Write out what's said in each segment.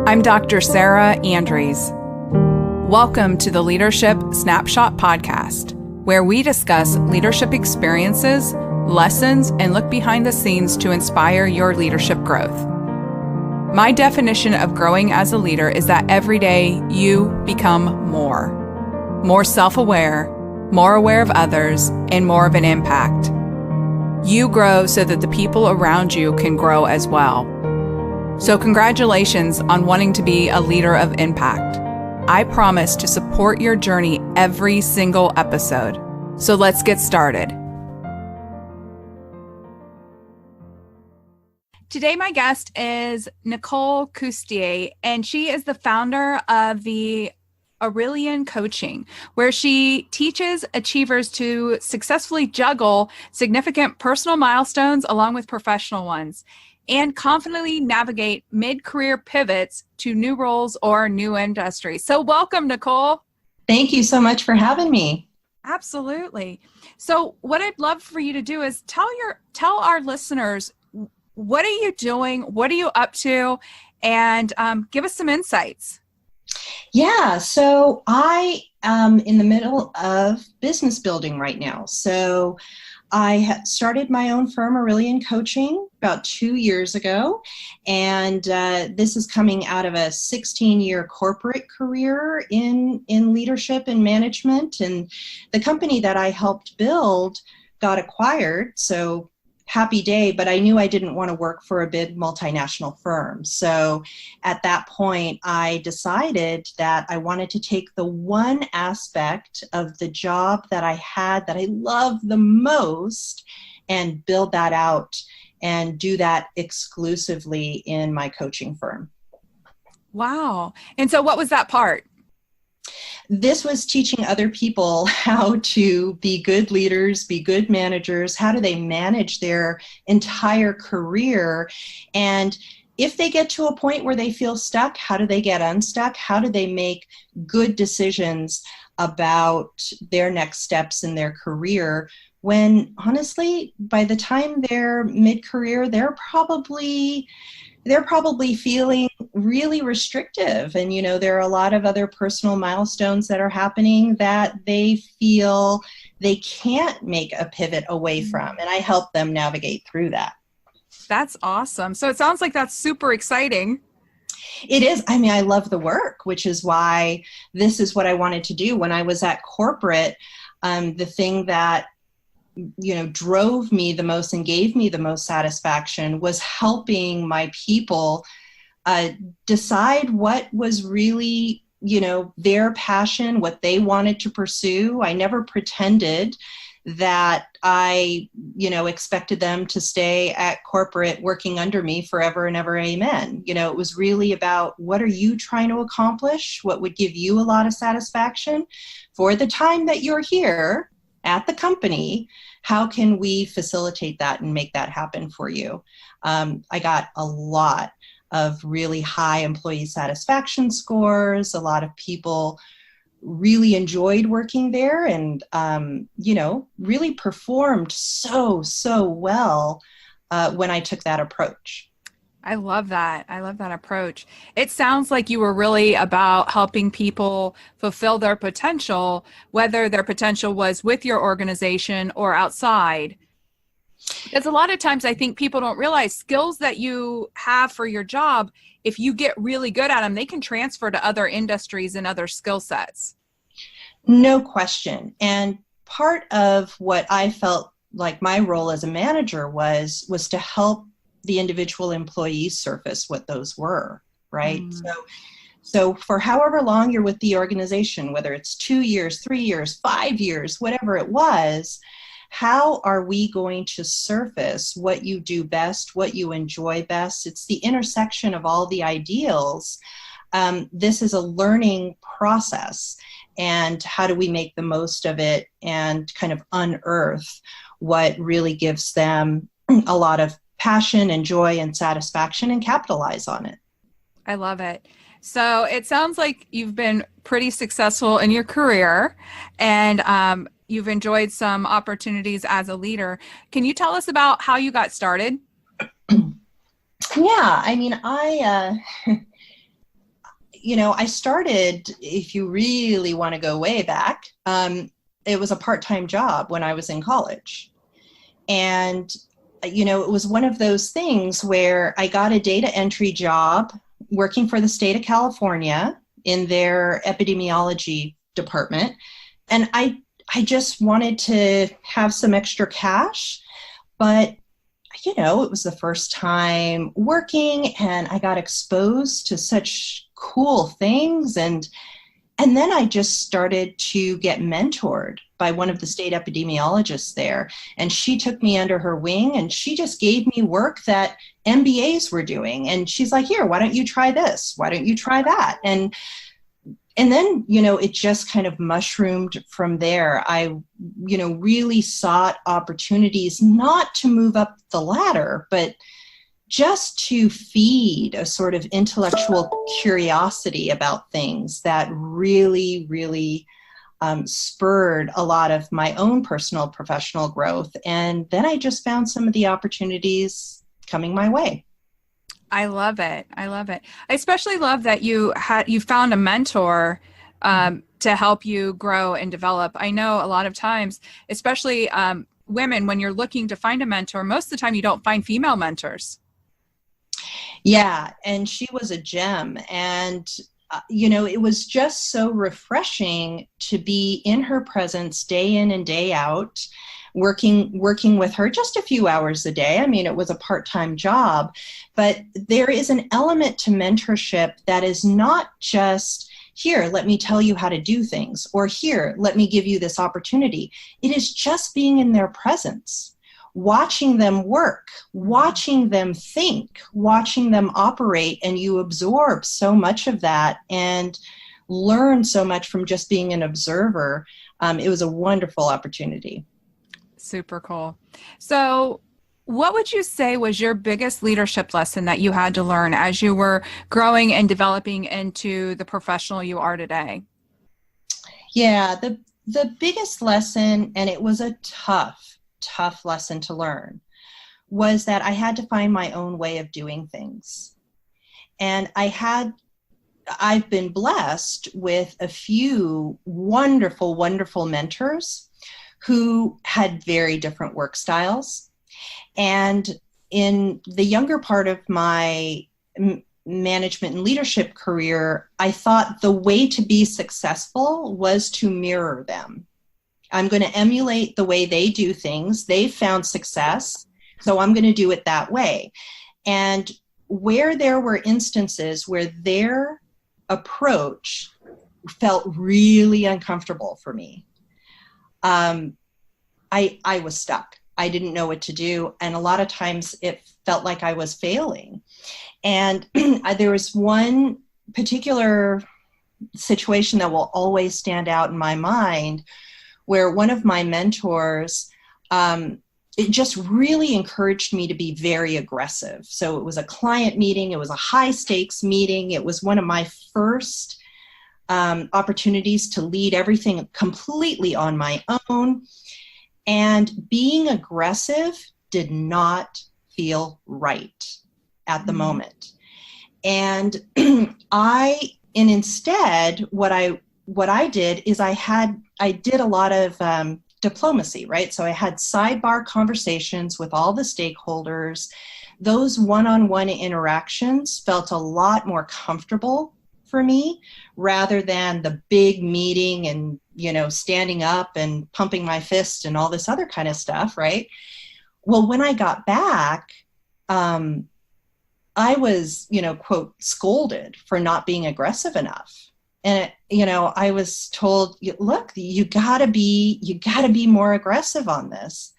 I'm Dr. Sarah Andreas. Welcome to the Leadership Snapshot Podcast, where we discuss leadership experiences, lessons, and look behind the scenes to inspire your leadership growth. My definition of growing as a leader is that every day you become more self-aware, more aware of others, and more of an impact. You grow so that the people around you can grow as well. So congratulations on wanting to be a leader of impact. I promise to support your journey every single episode. So let's get started. Today, my guest is Nicole Coustier, and she is the founder of the Aurelian Coaching, where she teaches achievers to successfully juggle significant personal milestones along with professional ones, and confidently navigate mid-career pivots to new roles or new industries. So welcome, Nicole. Thank you so much for having me. Absolutely. So what I'd love for you to do is tell our listeners, what are you doing? What are you up to? And give us some insights. Yeah, so I am in the middle of business building right now. So I started my own firm, Aurelian Coaching, about 2 years ago, and this is coming out of a 16-year corporate career in leadership and management, and the company that I helped build got acquired, so happy day, but I knew I didn't want to work for a big multinational firm. So at that point, I decided that I wanted to take the one aspect of the job that I had that I loved the most and build that out and do that exclusively in my coaching firm. Wow. And so what was that part? This was teaching other people how to be good leaders, be good managers. How do they manage their entire career? And if they get to a point where they feel stuck, how do they get unstuck? How do they make good decisions about their next steps in their career when, honestly, by the time they're mid-career, they're probably feeling really restrictive. And, there are a lot of other personal milestones that are happening that they feel they can't make a pivot away from. And I help them navigate through that. That's awesome. So it sounds like that's super exciting. It is. I mean, I love the work, which is why this is what I wanted to do. When I was at corporate, the thing that drove me the most and gave me the most satisfaction was helping my people decide what was really, their passion, what they wanted to pursue. I never pretended that I, expected them to stay at corporate working under me forever and ever. Amen. It was really about, what are you trying to accomplish? What would give you a lot of satisfaction for the time that you're here at the company? How can we facilitate that and make that happen for you? I got a lot of really high employee satisfaction scores. A lot of people really enjoyed working there and, really performed so well when I took that approach. I love that. I love that approach. It sounds like you were really about helping people fulfill their potential, whether their potential was with your organization or outside. Because a lot of times I think people don't realize skills that you have for your job, if you get really good at them, they can transfer to other industries and other skill sets. No question. And part of what I felt like my role as a manager was to help the individual employees surface what those were, right? So for however long you're with the organization, whether it's 2 years, 3 years, 5 years, whatever it was, how are we going to surface what you do best, what you enjoy best? It's the intersection of all the ideals. This is a learning process. And how do we make the most of it and kind of unearth what really gives them a lot of passion and joy and satisfaction and capitalize on it? I love it. So it sounds like you've been pretty successful in your career and you've enjoyed some opportunities as a leader. Can you tell us about how you got started? Yeah, I mean, I started, if you really want to go way back, it was a part-time job when I was in college. And, it was one of those things where I got a data entry job working for the state of California in their epidemiology department. And I just wanted to have some extra cash, but it was the first time working and I got exposed to such cool things. And then I just started to get mentored by one of the state epidemiologists there. And she took me under her wing and she just gave me work that MBAs were doing. And she's like, here, why don't you try this? Why don't you try that? And then, it just kind of mushroomed from there. I, really sought opportunities not to move up the ladder, but just to feed a sort of intellectual curiosity about things that really, really spurred a lot of my own personal professional growth. And then I just found some of the opportunities coming my way. I love it. I love it. I especially love that you found a mentor to help you grow and develop. I know a lot of times, especially women, when you're looking to find a mentor, most of the time you don't find female mentors. Yeah, and she was a gem. And, it was just so refreshing to be in her presence day in and day out, working with her just a few hours a day. I mean, it was a part-time job, but there is an element to mentorship that is not just, here, let me tell you how to do things, or here, let me give you this opportunity. It is just being in their presence, watching them work, watching them think, watching them operate, and you absorb so much of that and learn so much from just being an observer. It was a wonderful opportunity. Super cool. So what would you say was your biggest leadership lesson that you had to learn as you were growing and developing into the professional you are today? Yeah, the biggest lesson, and it was a tough lesson to learn, was that I had to find my own way of doing things. And I've been blessed with a few wonderful, wonderful mentors who had very different work styles. And in the younger part of my management and leadership career, I thought the way to be successful was to mirror them. I'm going to emulate the way they do things. They've found success, so I'm going to do it that way. And where there were instances where their approach felt really uncomfortable for me, I was stuck. I didn't know what to do. And a lot of times it felt like I was failing. And there was one particular situation that will always stand out in my mind where one of my mentors, it just really encouraged me to be very aggressive. So it was a client meeting. It was a high stakes meeting. It was one of my first opportunities to lead everything completely on my own. And being aggressive did not feel right at the moment. And instead, what I did is I did a lot of diplomacy, right? So I had sidebar conversations with all the stakeholders. Those one-on-one interactions felt a lot more comfortable for me rather than the big meeting and, standing up and pumping my fist and all this other kind of stuff, right? Well, when I got back, I was, quote, scolded for not being aggressive enough. And, I was told, look, you gotta be more aggressive on this.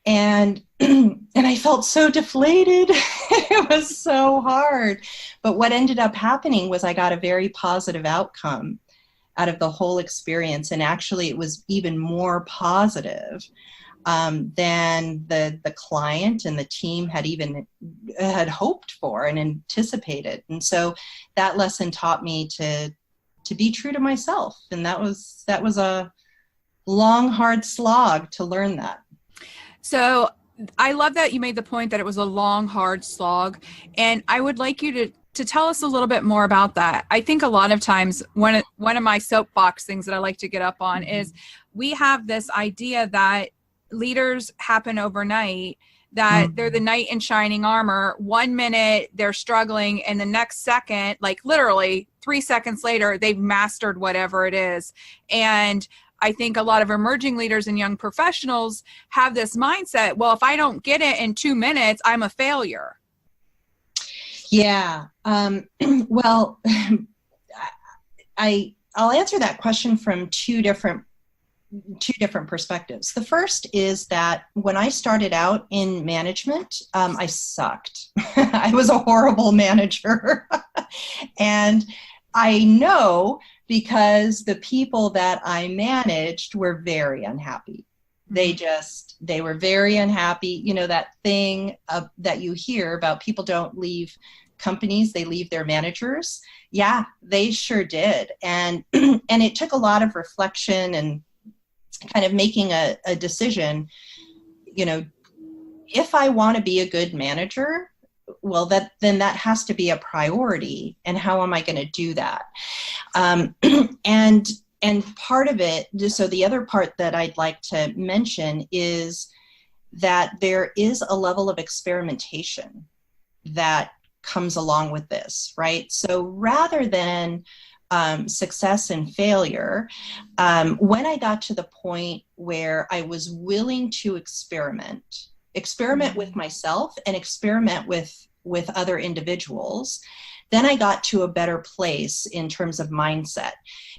And I felt so deflated. It was so hard. But what ended up happening was I got a very positive outcome out of the whole experience. And actually it was even more positive than the client and the team had hoped for and anticipated. And so that lesson taught me to be true to myself. And that was a long, hard slog to learn that. So I love that you made the point that it was a long, hard slog. And I would like you to to tell us a little bit more about that. I think a lot of times one of my soapbox things that I like to get up on is we have this idea that leaders happen overnight, that they're the knight in shining armor. 1 minute they're struggling, and the next second, like literally 3 seconds later, they've mastered whatever it is. And I think a lot of emerging leaders and young professionals have this mindset, well, if I don't get it in 2 minutes, I'm a failure. Yeah. Well, I'll answer that question from two different perspectives. The first is that when I started out in management, I sucked. I was a horrible manager. And I know because the people that I managed were very unhappy. They were very unhappy. You know, that thing that you hear about people don't leave companies, they leave their managers. Yeah, they sure did. And it took a lot of reflection and kind of making a decision, you know, if I want to be a good manager, well, then that has to be a priority. And how am I going to do that? And part of it, so the other part that I'd like to mention is that there is a level of experimentation that comes along with this, right? So rather than success and failure, when I got to the point where I was willing to experiment with myself and experiment with other individuals, then I got to a better place in terms of mindset.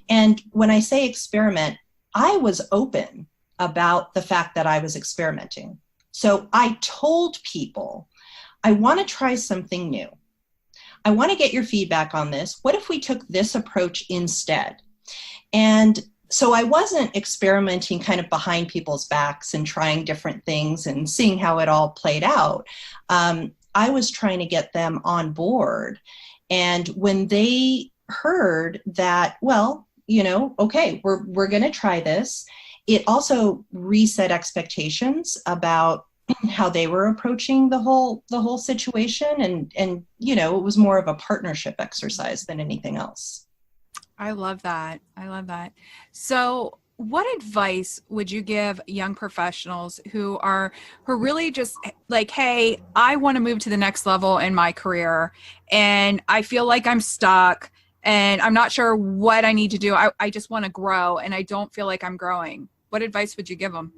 And when I say experiment, I was open about the fact that I was experimenting. So I told people, I want to try something new. I want to get your feedback on this. What if we took this approach instead? And so I wasn't experimenting kind of behind people's backs and trying different things and seeing how it all played out. I was trying to get them on board. And when they heard that, well, you know, okay, we're going to try this, it also reset expectations about how they were approaching the whole situation. And, you know, it was more of a partnership exercise than anything else. I love that. So what advice would you give young professionals who are really just like, hey, I want to move to the next level in my career and I feel like I'm stuck and I'm not sure what I need to do. I just want to grow and I don't feel like I'm growing. What advice would you give them?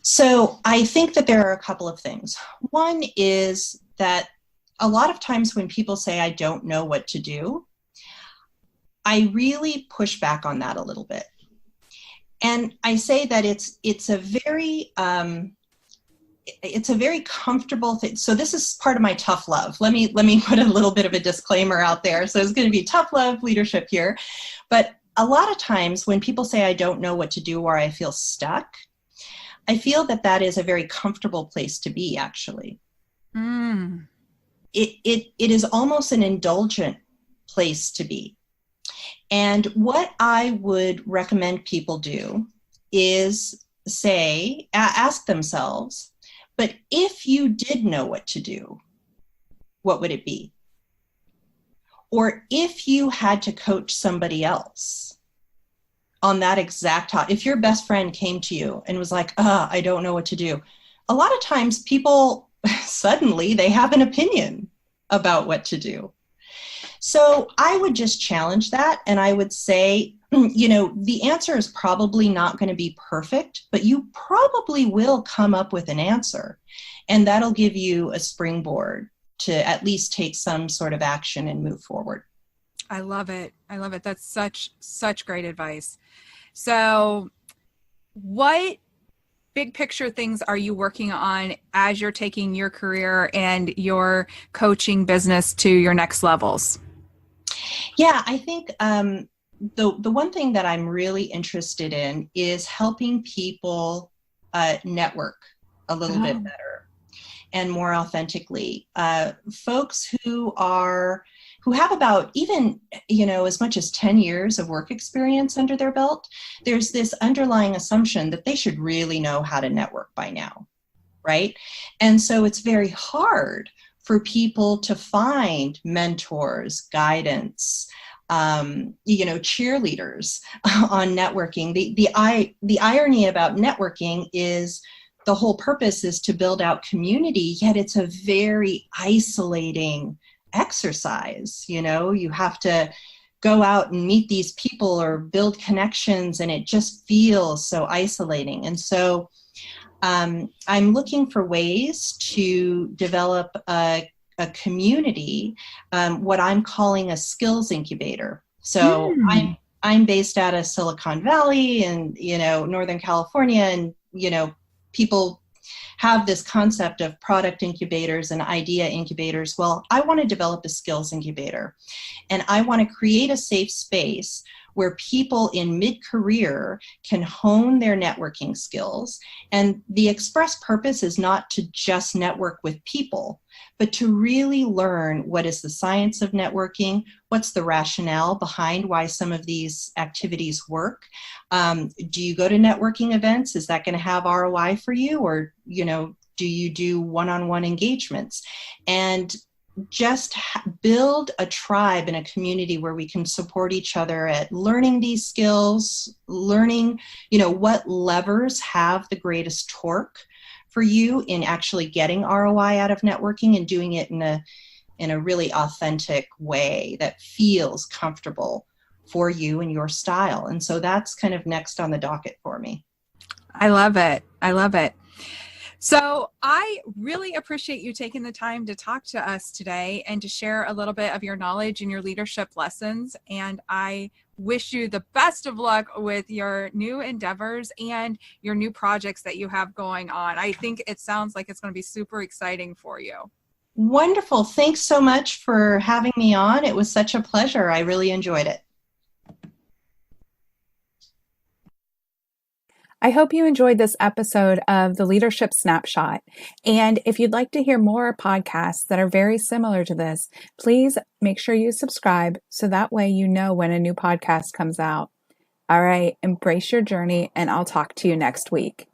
So I think that there are a couple of things. One is that a lot of times when people say, I don't know what to do, I really push back on that a little bit. And I say that it's a very comfortable thing. So this is part of my tough love. Let me put a little bit of a disclaimer out there. So it's going to be tough love leadership here. But a lot of times when people say, I don't know what to do or I feel stuck, I feel that is a very comfortable place to be, actually. It is almost an indulgent place to be. And what I would recommend people do is ask themselves, but if you did know what to do, what would it be? Or if you had to coach somebody else on that exact topic, if your best friend came to you and was like, I don't know what to do. A lot of times people suddenly they have an opinion about what to do. So I would just challenge that. And I would say, you know, the answer is probably not going to be perfect, but you probably will come up with an answer. And that'll give you a springboard to at least take some sort of action and move forward. I love it. That's such great advice. So what big picture things are you working on as you're taking your career and your coaching business to your next levels? Yeah, I think the one thing that I'm really interested in is helping people network a little bit better and more authentically. Folks who have about even, you know, as much as 10 years of work experience under their belt, there's this underlying assumption that they should really know how to network by now, right? And so it's very hard for people to find mentors, guidance, cheerleaders on networking. The irony about networking is the whole purpose is to build out community, yet it's a very isolating exercise. You have to go out and meet these people or build connections, and it just feels so isolating. And so I'm looking for ways to develop a community, what I'm calling a skills incubator. So I'm based out of Silicon Valley and, Northern California, and, people have this concept of product incubators and idea incubators. Well, I want to develop a skills incubator, and I want to create a safe space where people in mid-career can hone their networking skills. And the express purpose is not to just network with people, but to really learn what is the science of networking, what's the rationale behind why some of these activities work. Do you go to networking events? Is that going to have ROI for you? Or, do you do one-on-one engagements? And just build a tribe and a community where we can support each other at learning these skills, learning, what levers have the greatest torque for you in actually getting ROI out of networking, and doing it in a really authentic way that feels comfortable for you and your style. And so that's kind of next on the docket for me. I love it. I love it. So I really appreciate you taking the time to talk to us today and to share a little bit of your knowledge and your leadership lessons. And I wish you the best of luck with your new endeavors and your new projects that you have going on. I think it sounds like it's going to be super exciting for you. Wonderful. Thanks so much for having me on. It was such a pleasure. I really enjoyed it. I hope you enjoyed this episode of the Leadership Snapshot. And if you'd like to hear more podcasts that are very similar to this, please make sure you subscribe so that way you know when a new podcast comes out. All right, embrace your journey, and I'll talk to you next week.